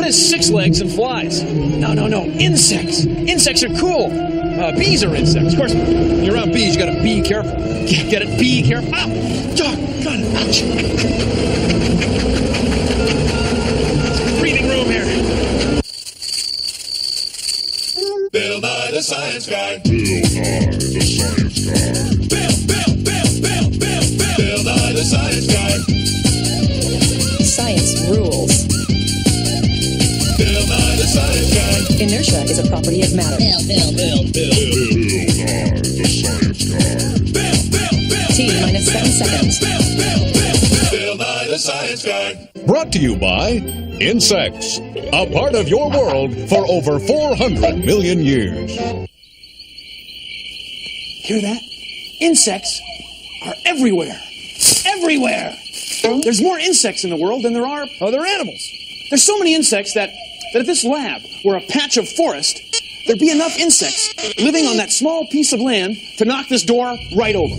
has 6 legs and flies? No. Insects. Insects are cool. Bees are insects. Of course, when you're around bees, you gotta be careful. Get it? Be careful. Ow! Oh, got it. Ouch. Breathing room here. Bill Nye the Science Guy. Bill Nye the Science Guy. Bill Nye the Science Guy. Science rules. Bill Nye the Science Guy. Inertia is a property of matter. Bill Nye the Science Guy. T minus 7 seconds. Bill Nye the Science Guy. Brought to you by insects, a part of your world for over 400 million years. Hear that? Insects are everywhere. Everywhere! There's more insects in the world than there are other animals. There's so many insects that if this lab were a patch of forest, there'd be enough insects living on that small piece of land to knock this door right over.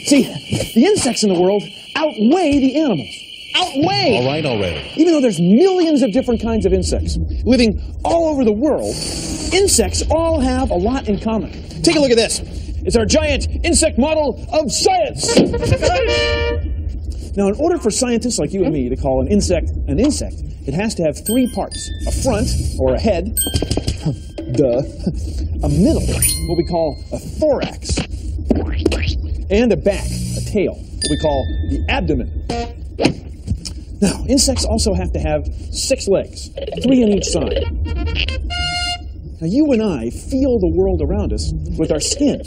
See, the insects in the world outweigh the animals. Outweigh! All right, already. Even though there's millions of different kinds of insects living all over the world, insects all have a lot in common. Take a look at this. It's our giant insect model of science. Now, in order for scientists like you and me to call an insect, it has to have 3 parts. A front, or a head, a middle, what we call a thorax, and a back, a tail, what we call the abdomen. Now, insects also have to have 6 legs, 3 on each side. Now, you and I feel the world around us with our skin.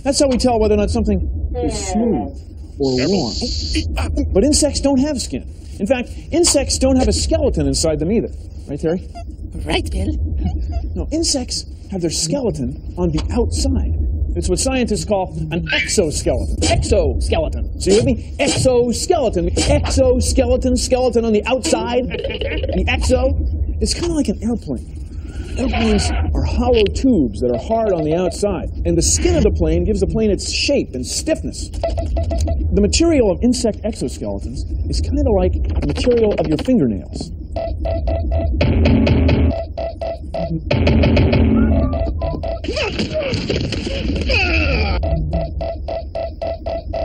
That's how we tell whether or not something is smooth or warm. But insects don't have skin. In fact, insects don't have a skeleton inside them either. Right, Terry? Right, Bill. No, insects have their skeleton on the outside. It's what scientists call an exoskeleton. Exoskeleton. See with me? Exoskeleton. Exoskeleton, skeleton on the outside. The exo. It's kind of like an airplane. Airplanes are hollow tubes that are hard on the outside. And the skin of the plane gives the plane its shape and stiffness. The material of insect exoskeletons is kind of like the material of your fingernails.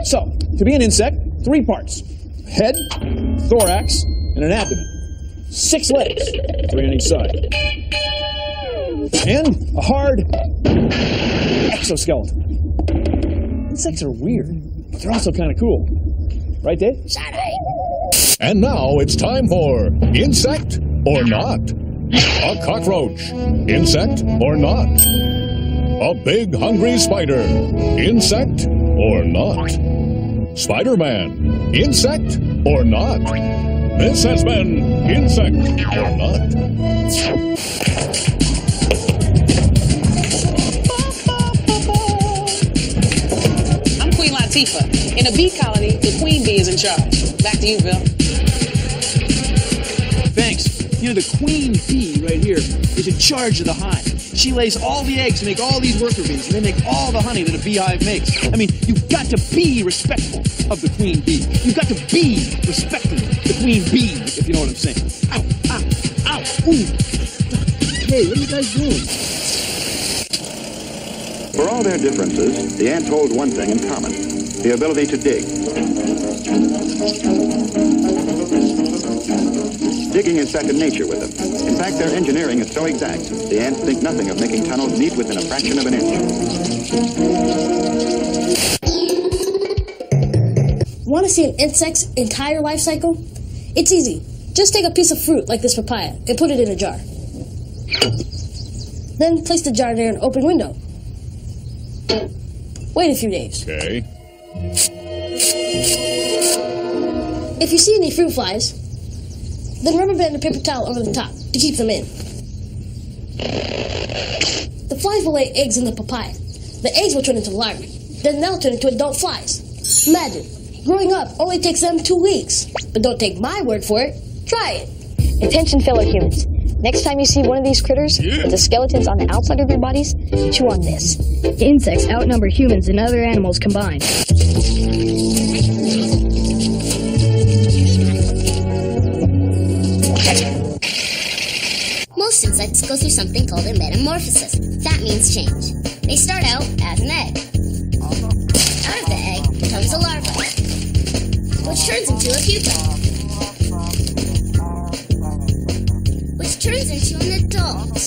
So, to be an insect, 3 parts. Head, thorax, and an abdomen. 6 legs, 3 on each side. And a hard exoskeleton. Insects are weird, but they're also kind of cool. Right, Dave? And now it's time for Insect or Not. A cockroach. Insect or not? A big hungry spider. Insect or not? Spider-Man. Insect or not? This has been Insect or Not. Latifah. In a bee colony, the queen bee is in charge. Back to you, Bill. Thanks. You know, the queen bee right here is in charge of the hive. She lays all the eggs to make all these worker bees, and they make all the honey that a beehive makes. I mean, you've got to be respectful of the queen bee. You've got to be respecting the queen bee, if you know what I'm saying. Ow, ow, ow, ooh. Hey, what are you guys doing? For all their differences, the ants hold one thing in common: the ability to dig. Digging is second nature with them. In fact, their engineering is so exact, the ants think nothing of making tunnels meet within a fraction of an inch. Want to see an insect's entire life cycle? It's easy. Just take a piece of fruit like this papaya and put it in a jar. Then place the jar near an open window. Wait a few days. Okay. If you see any fruit flies, then rubber band a paper towel over the top to keep them in. The flies will lay eggs in the papaya. The eggs will turn into larvae. Then they'll turn into adult flies. Imagine, growing up only takes them 2 weeks. But don't take my word for it. Try it. Attention, fellow humans. Next time you see one of these critters with the skeletons on the outside of their bodies, chew on this. Insects outnumber humans and other animals combined. something called a metamorphosis. That means change. They start out as an egg. Out of the egg comes a larva, which turns into a pupa, which turns into an adult.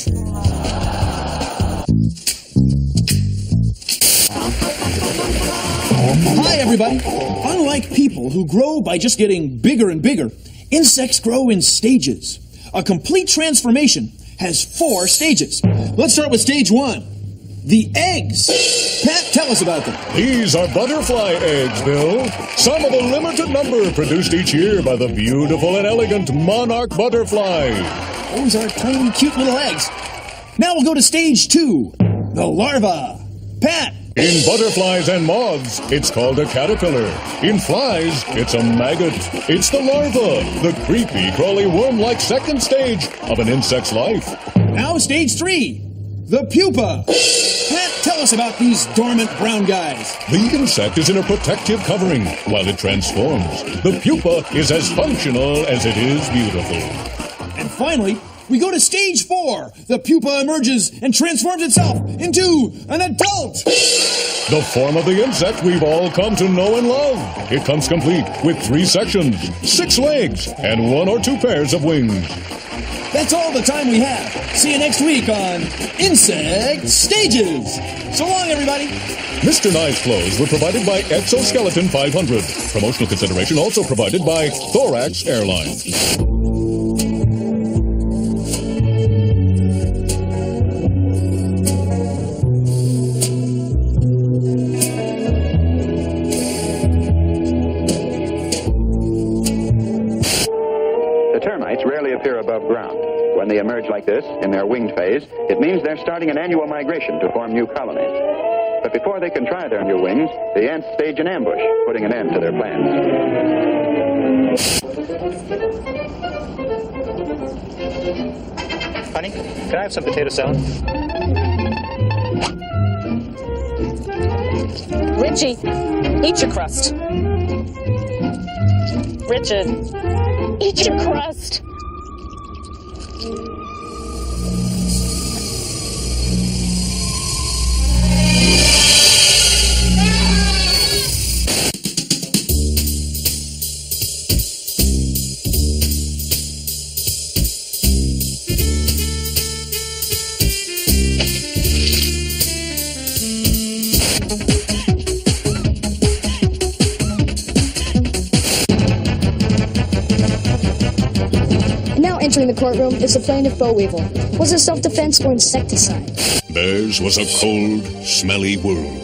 Hi, everybody. Unlike people who grow by just getting bigger and bigger, insects grow in stages. A complete transformation has 4 stages. Let's start with stage 1. The eggs. Pat, tell us about them. These are butterfly eggs, Bill. Some of a limited number produced each year by the beautiful and elegant monarch butterfly. Those are tiny, cute little eggs. Now we'll go to stage 2. The larva. Pat. In butterflies and moths, it's called a caterpillar. In flies, it's a maggot. It's the larva, the creepy, crawly worm-like second stage of an insect's life. Now stage 3, the pupa. Pat, tell us about these dormant brown guys. The insect is in a protective covering while it transforms. The pupa is as functional as it is beautiful. And finally, we go to stage 4. The pupa emerges and transforms itself into an adult. The form of the insect we've all come to know and love. It comes complete with 3 sections, 6 legs, and 1 or 2 pairs of wings. That's all the time we have. See you next week on Insect Stages. So long, everybody. Mr. Nye's clothes were provided by Exoskeleton 500. Promotional consideration also provided by Thorax Airlines. Appear above ground. When they emerge like this, in their winged phase, it means they're starting an annual migration to form new colonies. But before they can try their new wings, the ants stage an ambush, putting an end to their plans. Honey, can I have some potato salad? Richie, eat your crust. Richard, eat your crust. Entering the courtroom is the plaintiff Bo Weevil. Was it self-defense or insecticide? Theirs was a cold, smelly world,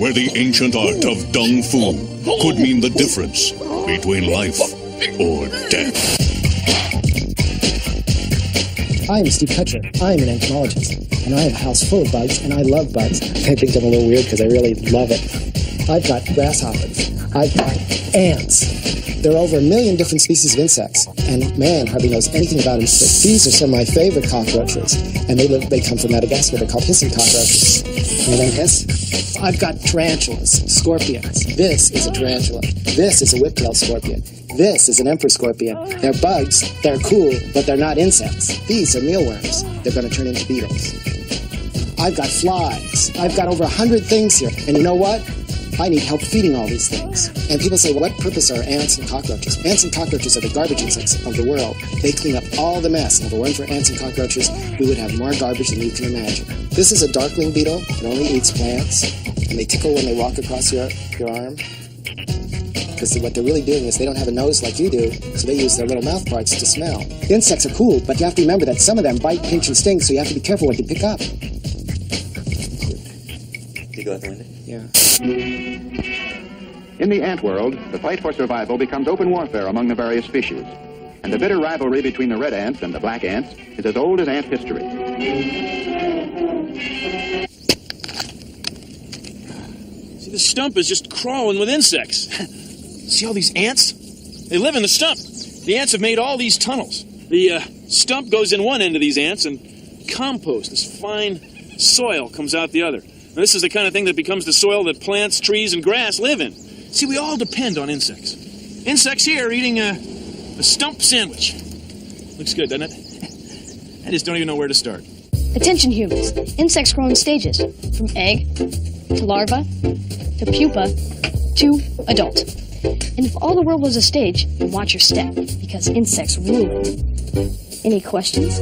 where the ancient art of dung fu could mean the difference between life or death. I'm Steve Kutcher. I'm an entomologist, and I have a house full of bugs, and I love bugs. I think I'm a little weird because I really love it. I've got grasshoppers. I've got ants. There are over 1 million different species of insects, and man hardly knows anything about them. But these are some of my favorite cockroaches, and they come from Madagascar. They're called hissing cockroaches. You know they hiss? I've got tarantulas, scorpions. This is a tarantula. This is a whip-tailed scorpion. This is an emperor scorpion. They're bugs, they're cool, but they're not insects. These are mealworms. They're going to turn into beetles. I've got flies. I've got over 100 things here, and you know what? I need help feeding all these things. And people say, well, what purpose are ants and cockroaches? Ants and cockroaches are the garbage insects of the world. They clean up all the mess. And if it weren't for ants and cockroaches, we would have more garbage than you can imagine. This is a darkling beetle. It only eats plants. And they tickle when they walk across your arm. Because what they're really doing is they don't have a nose like you do, so they use their little mouth parts to smell. Insects are cool, but you have to remember that some of them bite, pinch, and sting, so you have to be careful what you pick up. Did you go out the window? Yeah. In the ant world, the fight for survival becomes open warfare among the various species. And the bitter rivalry between the red ants and the black ants is as old as ant history. See, the stump is just crawling with insects. See all these ants? They live in the stump. The ants have made all these tunnels. The stump goes in one end of these ants, and compost, this fine soil, comes out the other. Now, this is the kind of thing that becomes the soil that plants, trees, and grass live in. See, we all depend on insects. Insects here are eating a stump sandwich. Looks good, doesn't it? I just don't even know where to start. Attention humans, insects grow in stages, from egg to larva to pupa to adult. And if all the world was a stage, then watch your step, because insects rule it. Any questions?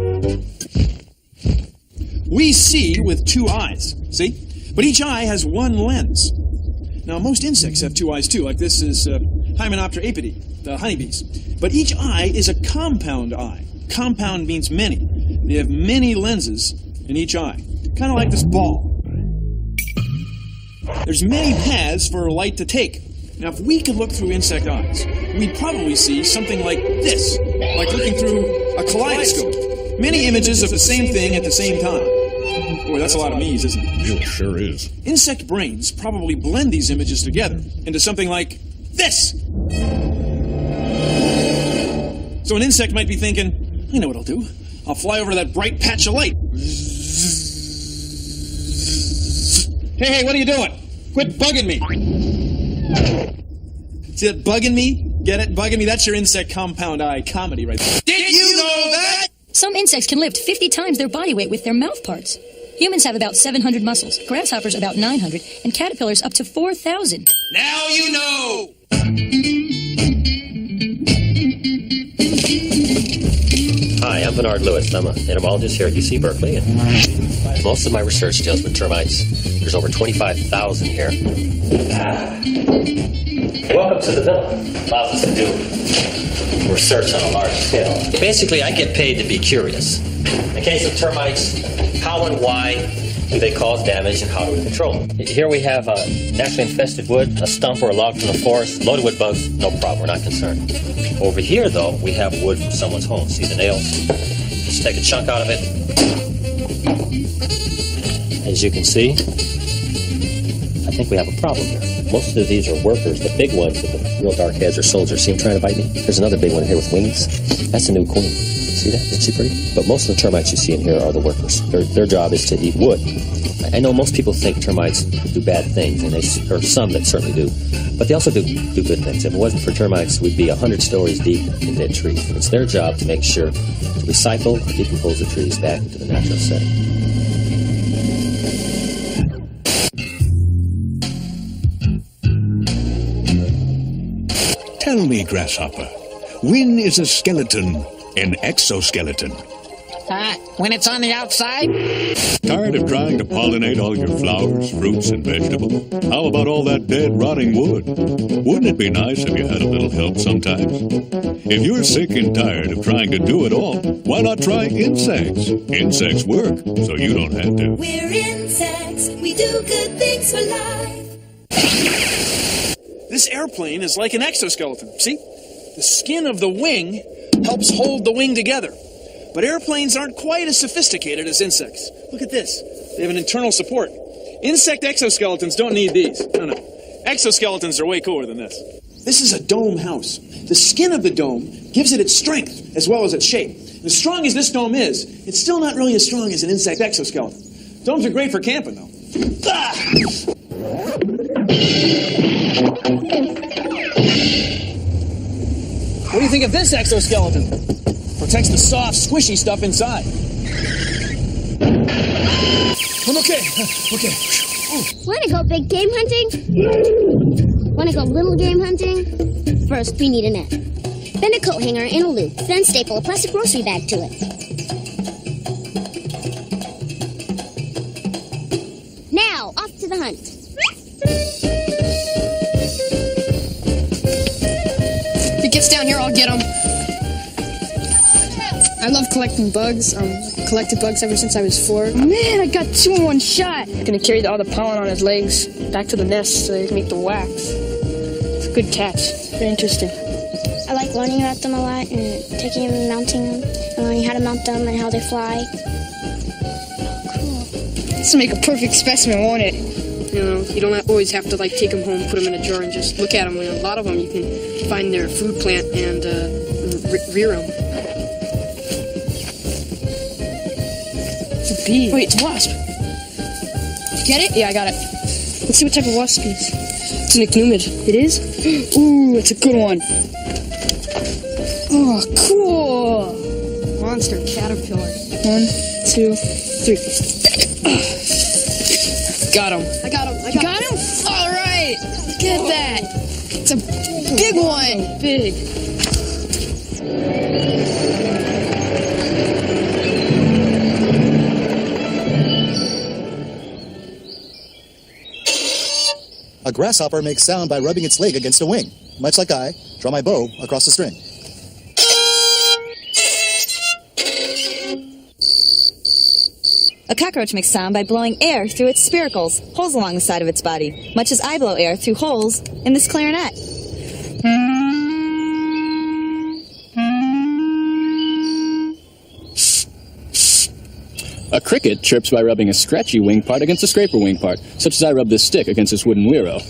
We see with 2 eyes, see? But each eye has 1 lens. Now, most insects have 2 eyes too, like this is Hymenoptera apidae, the honeybees. But each eye is a compound eye. Compound means many. They have many lenses in each eye, kind of like this ball. There's many paths for light to take. Now, if we could look through insect eyes, we'd probably see something like this, like looking through a kaleidoscope. Many images of the same thing at the same time. Boy, that's a lot of me's, isn't it? It sure is. Insect brains probably blend these images together into something like this. So an insect might be thinking, I know what I'll do. I'll fly over to that bright patch of light. Hey, what are you doing? Quit bugging me. See that bugging me? Get it? Bugging me? That's your insect compound eye comedy right there. Did you know that? Some insects can lift 50 times their body weight with their mouth parts. Humans have about 700 muscles, grasshoppers about 900, and caterpillars up to 4,000. Now you know! Hi, I'm Bernard Lewis. I'm an entomologist here at UC Berkeley, and most of my research deals with termites. There's over 25,000 here. Welcome to the villa. Allows us to do research on a large scale. Basically, I get paid to be curious. In the case of termites, how and why do they cause damage and how do we control them? Here we have naturally infested wood, a stump or a log from the forest, loaded with bugs, no problem, we're not concerned. Over here, though, we have wood from someone's home. See the nails? Just take a chunk out of it. As you can see, I think we have a problem here. Most of these are workers. The big ones with the real dark heads are soldiers. See them trying to bite me? There's another big one here with wings. That's a new queen. See that? Isn't she pretty? But most of the termites you see in here are the workers. Their job is to eat wood. I know most people think termites do bad things, and there are some that certainly do. But they also do good things. If it wasn't for termites, we'd be 100 stories deep in dead trees. And it's their job to make sure to recycle or decompose the trees back into the natural setting. Tell me, Grasshopper, when is a skeleton an exoskeleton? When it's on the outside? Tired of trying to pollinate all your flowers, fruits, and vegetables? How about all that dead, rotting wood? Wouldn't it be nice if you had a little help sometimes? If you're sick and tired of trying to do it all, why not try insects? Insects work, so you don't have to. We're insects. We do good things for life. This airplane is like an exoskeleton. See? The skin of the wing helps hold the wing together. But airplanes aren't quite as sophisticated as insects. Look at this. They have an internal support. Insect exoskeletons don't need these. No. Exoskeletons are way cooler than this. This is a dome house. The skin of the dome gives it its strength as well as its shape. As strong as this dome is, it's still not really as strong as an insect exoskeleton. Domes are great for camping, though. Ah! What do you think of this exoskeleton? Protects the soft, squishy stuff inside. I'm okay. Want to go big game hunting? Want to go little game hunting? First, we need a net. Then a coat hanger and a loop. Then staple a plastic grocery bag to it. Now, off to the hunt. If he gets down here, I'll get him. I love collecting bugs. Collected bugs ever since I was 4. Man, I got 2 in one shot. I'm gonna carry all the pollen on his legs back to the nest so they can make the wax. It's a good catch. Very interesting. I like learning about them a lot and taking them and mounting them and learning how to mount them and how they fly. Cool. This will make a perfect specimen, won't it? You know, you don't always have to take them home, put them in a jar, and just look at them. A lot of them you can find their food plant and rear them. It's a bee. Wait, it's a wasp. Did you get it? Yeah, I got it. Let's see what type of wasp it is. It's an ichneumid. It is? Ooh, it's a good one. Oh, cool. Monster caterpillar. 1, 2, 3. Got him. I got him. Got him? All right. Get that. It's a big one. Big. A grasshopper makes sound by rubbing its leg against a wing, much like I draw my bow across the string. A cockroach makes sound by blowing air through its spiracles, holes along the side of its body, much as I blow air through holes in this clarinet. A cricket chirps by rubbing a scratchy wing part against a scraper wing part, such as I rub this stick against this wooden wheel.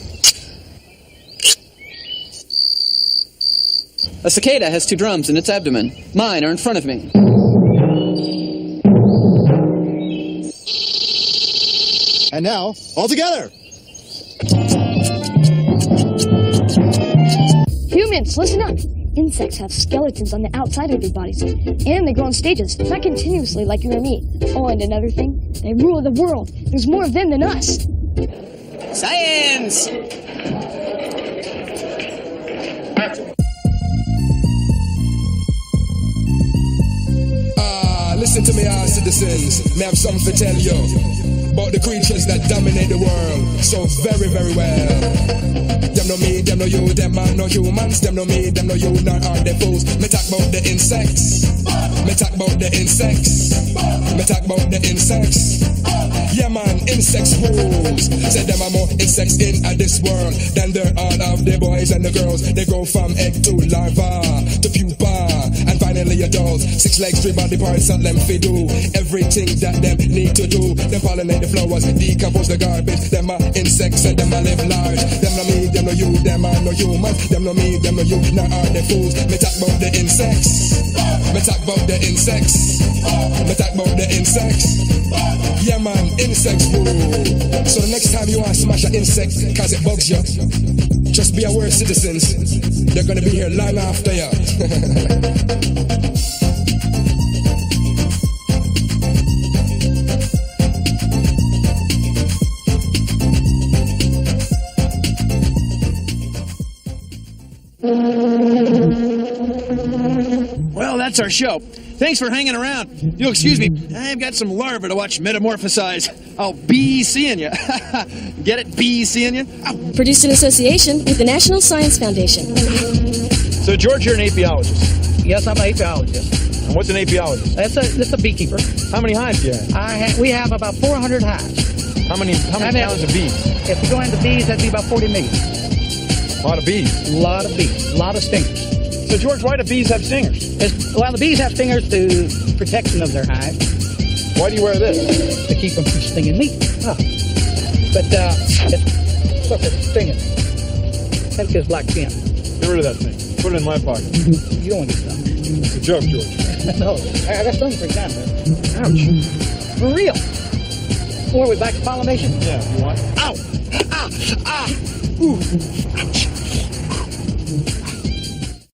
A cicada has 2 drums in its abdomen. Mine are in front of me. And now, all together! Humans, listen up! Insects have skeletons on the outside of their bodies, and they grow in stages, not continuously like you or me. Oh, and another thing, they rule the world. There's more of them than us. Science! Listen to me, all citizens. Me have something to tell you about the creatures that dominate the world so very, very well. Them no me, them no you, them are no humans. Them no me, them no you, nor are they fools. Me talk about the insects. Me talk about the insects. Me talk about the insects. Yeah man, insects rules. Say them are more insects in this world than there are of the boys and the girls. They go from egg to larva to pupa and finally adults. 6 legs, 3 body parts, and them fi do everything that them need to do. Them pollinate the flowers, decompose the garbage. Them are insects and them are live large. Them no me, them no you, them are no humans. Them no me, them no you, nor are they fools. Me talk about the insects. Me talk about the insects. Me talk about the insects. Yeah man, insects rule. So the next time you want to smash an insect cause it bugs you, just be aware, citizens, they're gonna be here long after you. Well, that's our show. Thanks for hanging around. You'll excuse me, I've got some larvae to watch metamorphosize. I'll be seeing you. Get it? Be seeing you? Ow. Produced in association with the National Science Foundation. So, George, you're an apiologist. Yes, I'm an apiologist. And what's an apiologist? That's a beekeeper. How many hives do you have? We have about 400 hives. How many pounds of bees? If you go into bees, that'd be about 40 million. A lot of bees. A lot of bees. A lot of stingers. So, George, why do bees have stingers? Well, the bees have stingers to protection of their hive. Why do you wear this? To keep them from stinging me. Oh. But it's stinging. That gives black skin. Get rid of that thing. Put it in my pocket. You don't want to get some. It's a joke, George. No, I got something for example. Ouch. For real. Or we back to pollination? Yeah, you want? Ow! Ah! Ah! Ooh! Ouch!